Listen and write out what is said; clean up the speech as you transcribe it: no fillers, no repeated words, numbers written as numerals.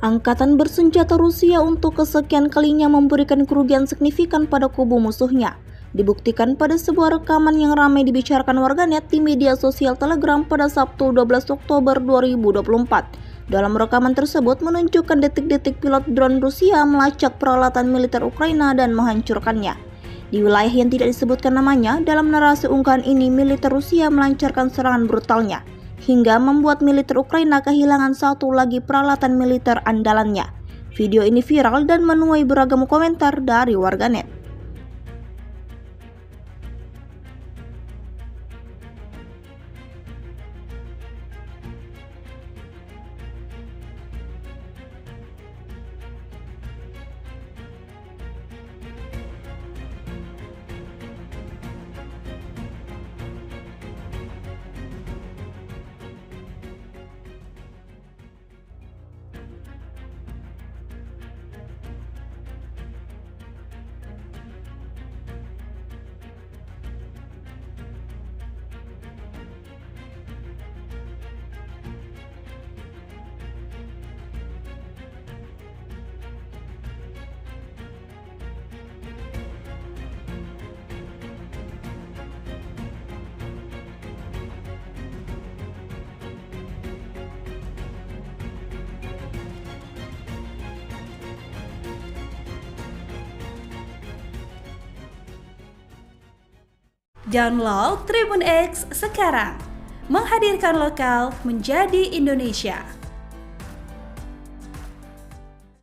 Angkatan bersenjata Rusia untuk kesekian kalinya memberikan kerugian signifikan pada kubu musuhnya. Dibuktikan pada sebuah rekaman yang ramai dibicarakan warganet di media sosial Telegram pada Sabtu 12 Oktober 2024. Dalam rekaman tersebut menunjukkan detik-detik pilot drone Rusia melacak peralatan militer Ukraina dan menghancurkannya. Di wilayah yang tidak disebutkan namanya, dalam narasi unggahan ini militer Rusia melancarkan serangan brutalnya, hingga membuat militer Ukraina kehilangan satu lagi peralatan militer andalannya. Video ini viral dan menuai beragam komentar dari warganet. Download Tribun X sekarang, menghadirkan lokal menjadi Indonesia.